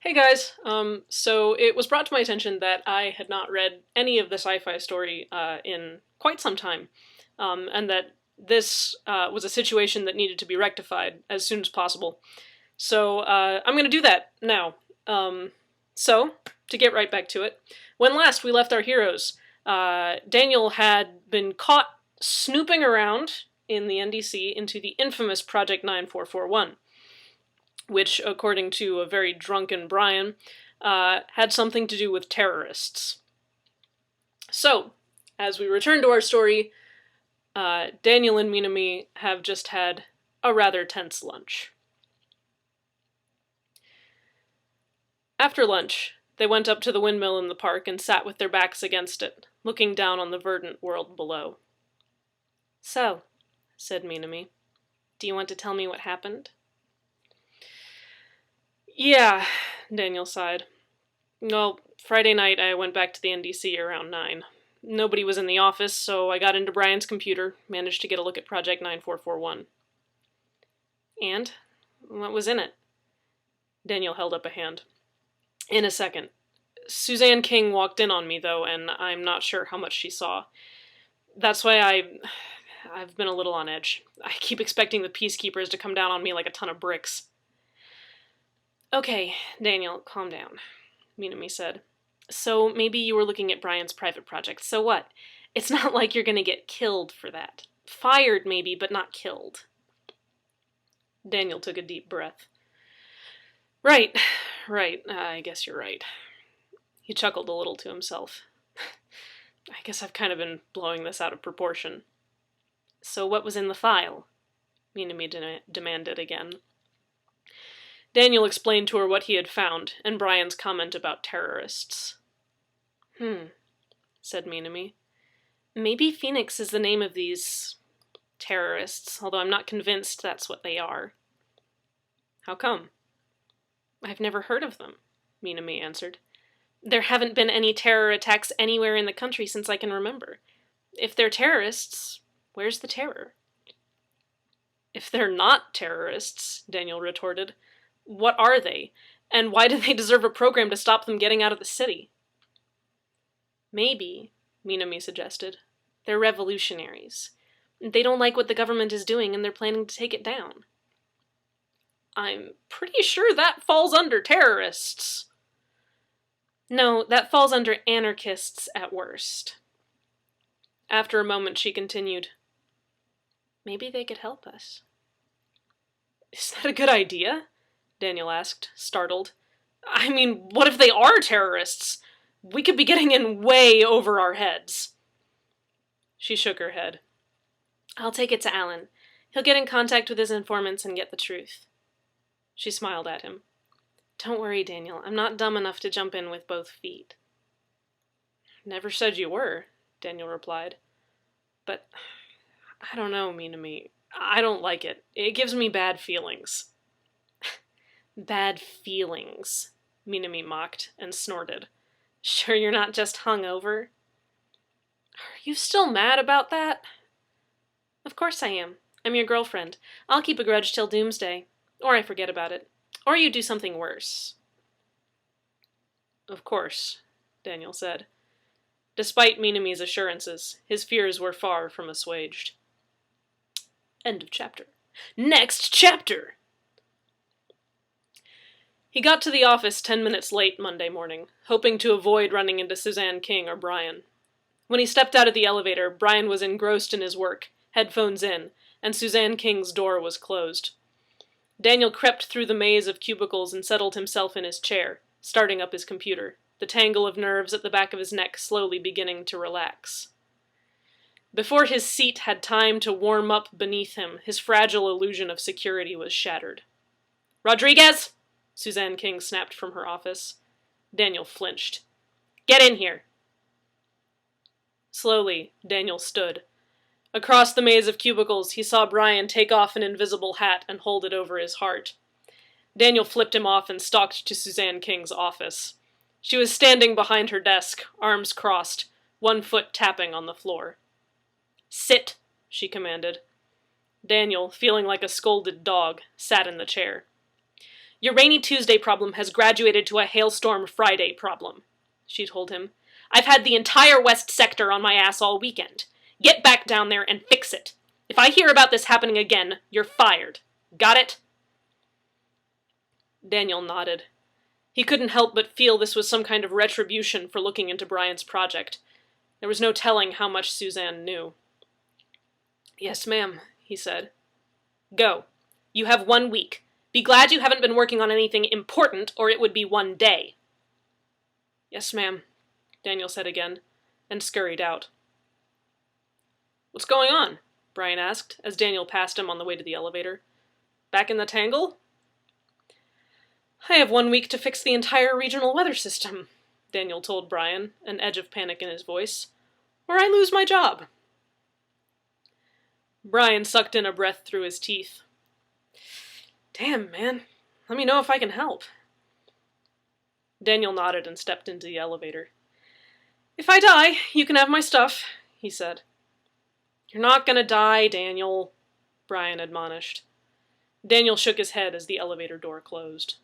Hey guys, so it was brought to my attention that I had not read any of the sci-fi story in quite some time, and that this was a situation that needed to be rectified as soon as possible. So I'm going to do that now. So, to get right back to it, when last we left our heroes, Daniel had been caught snooping around in the NDC into the infamous Project 9441, which, according to a very drunken Bryan, had something to do with terrorists. So, as we return to our story, Daniel and Minami have just had a rather tense lunch. After lunch, they went up to the windmill in the park and sat with their backs against it, looking down on the verdant world below. "So," said Minami, "do you want to tell me what happened?" "Yeah," Daniel sighed. "Well, Friday night I went back to the NDC around 9. Nobody was in the office, so I got into Bryan's computer, managed to get a look at Project 9441. "And? What was in it?" Daniel held up a hand. "In a second. Suzanne King walked in on me, though, and I'm not sure how much she saw. That's why I've been a little on edge. I keep expecting the peacekeepers to come down on me like a ton of bricks." "Okay, Daniel, calm down," Minami said. "So maybe you were looking at Bryan's private project. So what? It's not like you're gonna get killed for that. Fired, maybe, but not killed." Daniel took a deep breath. Right. I guess you're right." He chuckled a little to himself. "I guess I've kind of been blowing this out of proportion." "So what was in the file?" Minami demanded again. Daniel explained to her what he had found, and Bryan's comment about terrorists. Said Minami. "Maybe Phoenix is the name of these terrorists, although I'm not convinced that's what they are." "How come?" "I've never heard of them," Minami answered. "There haven't been any terror attacks anywhere in the country since I can remember. If they're terrorists, where's the terror?" "If they're not terrorists," Daniel retorted, "what are they? And why do they deserve a program to stop them getting out of the city?" "Maybe," Minami suggested, "they're revolutionaries. They don't like what the government is doing and they're planning to take it down." "I'm pretty sure that falls under terrorists." "No, that falls under anarchists at worst." After a moment, she continued, "Maybe they could help us." "Is that a good idea?" Daniel asked, startled. "I mean, what if they are terrorists? We could be getting in way over our heads." She shook her head. "I'll take it to Alan. He'll get in contact with his informants and get the truth." She smiled at him. "Don't worry, Daniel. I'm not dumb enough to jump in with both feet." "Never said you were," Daniel replied. "But I don't know, Minami. I don't like it. It gives me bad feelings." "Bad feelings," Minami mocked and snorted. "Sure you're not just hungover?" "Are you still mad about that?" "Of course I am. I'm your girlfriend. I'll keep a grudge till doomsday. Or I forget about it. Or you do something worse." "Of course," Daniel said. Despite Minami's assurances, his fears were far from assuaged. End of chapter. Next chapter! He got to the office 10 minutes late Monday morning, hoping to avoid running into Suzanne King or Bryan. When he stepped out of the elevator, Bryan was engrossed in his work, headphones in, and Suzanne King's door was closed. Daniel crept through the maze of cubicles and settled himself in his chair, starting up his computer, the tangle of nerves at the back of his neck slowly beginning to relax. Before his seat had time to warm up beneath him, his fragile illusion of security was shattered. "Rodriguez!" Suzanne King snapped from her office. Daniel flinched. "Get in here!" Slowly, Daniel stood. Across the maze of cubicles, he saw Bryan take off an invisible hat and hold it over his heart. Daniel flipped him off and stalked to Suzanne King's office. She was standing behind her desk, arms crossed, one foot tapping on the floor. "Sit," she commanded. Daniel, feeling like a scolded dog, sat in the chair. Your Rainy Tuesday problem has graduated to a Hailstorm Friday problem, she told him. I've had the entire West Sector on my ass all weekend. Get back down there and fix it. If I hear about this happening again, you're fired. Got it? Daniel nodded. He couldn't help but feel this was some kind of retribution for looking into Bryan's project. There was no telling how much Suzanne knew. Yes, ma'am, he said. Go. You have 1 week. Be glad you haven't been working on anything important, or it would be 1 day. Yes, ma'am, Daniel said again, and scurried out. What's going on? Bryan asked, as Daniel passed him on the way to the elevator. Back in the Tangle? I have 1 week to fix the entire regional weather system, Daniel told Bryan, an edge of panic in his voice, or I lose my job. Bryan sucked in a breath through his teeth. Damn, man. Let me know if I can help. Daniel nodded and stepped into the elevator. If I die, you can have my stuff, he said. You're not gonna die, Daniel, Bryan admonished. Daniel shook his head as the elevator door closed.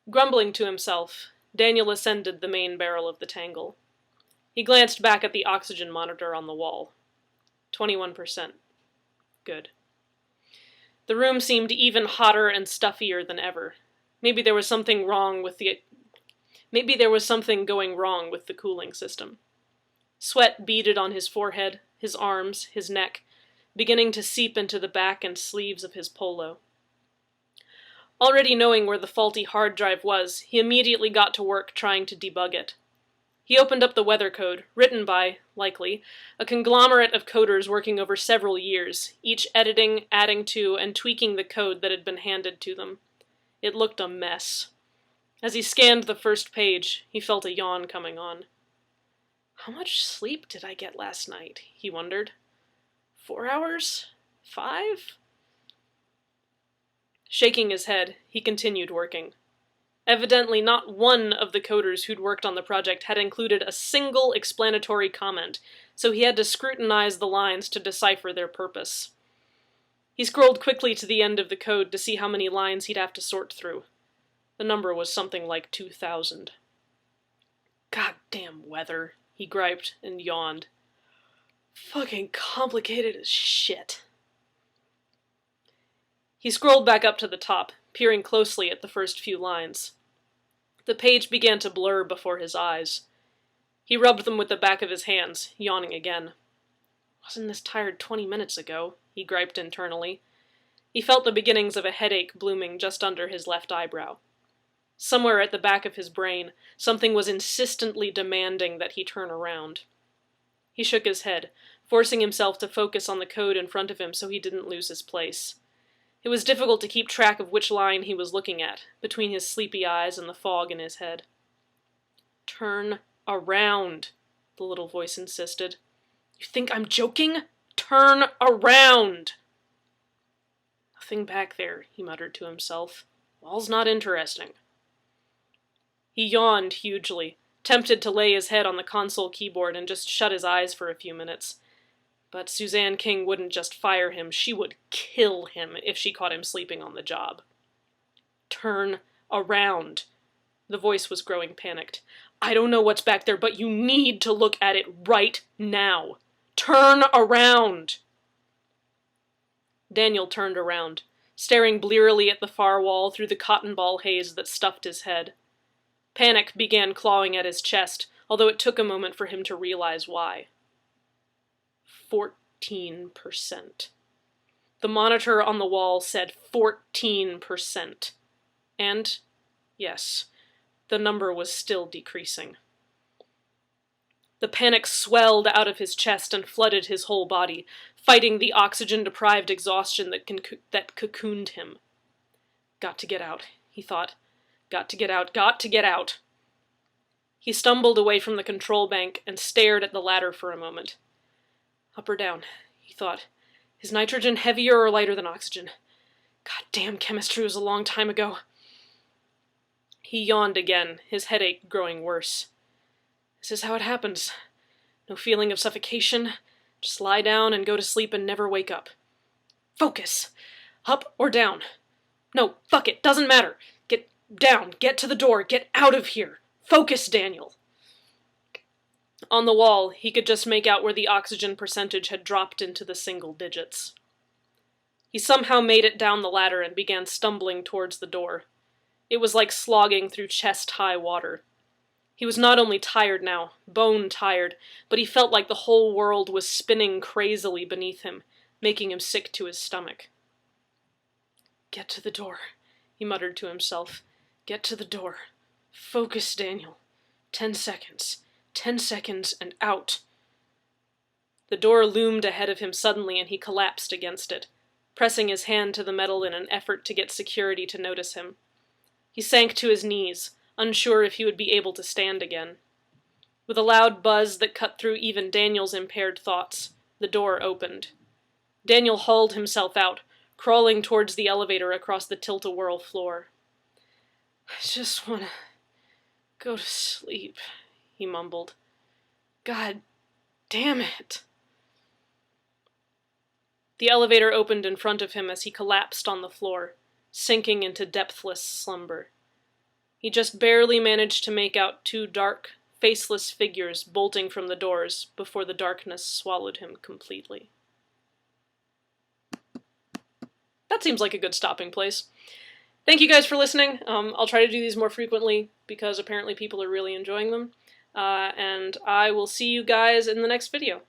Grumbling to himself, Daniel ascended the main barrel of the Tangle. He glanced back at the oxygen monitor on the wall. 21%. Good. The room seemed even hotter and stuffier than ever. Maybe there was something going wrong with the cooling system. Sweat beaded on his forehead, his arms, his neck, beginning to seep into the back and sleeves of his polo. Already knowing where the faulty hard drive was, he immediately got to work trying to debug it. He opened up the weather code, written by, likely, a conglomerate of coders working over several years, each editing, adding to, and tweaking the code that had been handed to them. It looked a mess. As he scanned the first page, he felt a yawn coming on. How much sleep did I get last night? He wondered. 4 hours? 5? Shaking his head, he continued working. Evidently, not one of the coders who'd worked on the project had included a single explanatory comment, so he had to scrutinize the lines to decipher their purpose. He scrolled quickly to the end of the code to see how many lines he'd have to sort through. The number was something like 2,000. Goddamn weather, he griped and yawned. Fucking complicated as shit. He scrolled back up to the top, peering closely at the first few lines. The page began to blur before his eyes. He rubbed them with the back of his hands, yawning again. Wasn't this tired 20 minutes ago? He griped internally. He felt the beginnings of a headache blooming just under his left eyebrow. Somewhere at the back of his brain, something was insistently demanding that he turn around. He shook his head, forcing himself to focus on the code in front of him so he didn't lose his place. It was difficult to keep track of which line he was looking at, between his sleepy eyes and the fog in his head. Turn around, the little voice insisted. You think I'm joking? Turn around! Nothing back there, he muttered to himself. All's not interesting. He yawned hugely, tempted to lay his head on the console keyboard and just shut his eyes for a few minutes. But Suzanne King wouldn't just fire him, she would kill him if she caught him sleeping on the job. Turn around. The voice was growing panicked. I don't know what's back there, but you need to look at it right now. Turn around! Daniel turned around, staring blearily at the far wall through the cotton ball haze that stuffed his head. Panic began clawing at his chest, although it took a moment for him to realize why. 14%. The monitor on the wall said 14%. And, yes, the number was still decreasing. The panic swelled out of his chest and flooded his whole body, fighting the oxygen-deprived exhaustion that cocooned him. Got to get out, he thought. Got to get out, got to get out. He stumbled away from the control bank and stared at the ladder for a moment. Up or down, he thought. Is nitrogen heavier or lighter than oxygen? Goddamn, chemistry was a long time ago. He yawned again, his headache growing worse. This is how it happens. No feeling of suffocation. Just lie down and go to sleep and never wake up. Focus! Up or down? No, fuck it, doesn't matter. Get down, get to the door, get out of here. Focus, Daniel. On the wall, he could just make out where the oxygen percentage had dropped into the single digits. He somehow made it down the ladder and began stumbling towards the door. It was like slogging through chest-high water. He was not only tired now, bone-tired, but he felt like the whole world was spinning crazily beneath him, making him sick to his stomach. Get to the door, he muttered to himself. Get to the door. Focus, Daniel. 10 seconds. 10 seconds and out. The door loomed ahead of him suddenly and he collapsed against it, pressing his hand to the metal in an effort to get security to notice him. He sank to his knees, unsure if he would be able to stand again. With a loud buzz that cut through even Daniel's impaired thoughts, the door opened. Daniel hauled himself out, crawling towards the elevator across the tilt-a-whirl floor. I just want to go to sleep, he mumbled. God damn it. The elevator opened in front of him as he collapsed on the floor, sinking into depthless slumber. He just barely managed to make out 2 dark, faceless figures bolting from the doors before the darkness swallowed him completely. That seems like a good stopping place. Thank you guys for listening. I'll try to do these more frequently because apparently people are really enjoying them. And I will see you guys in the next video.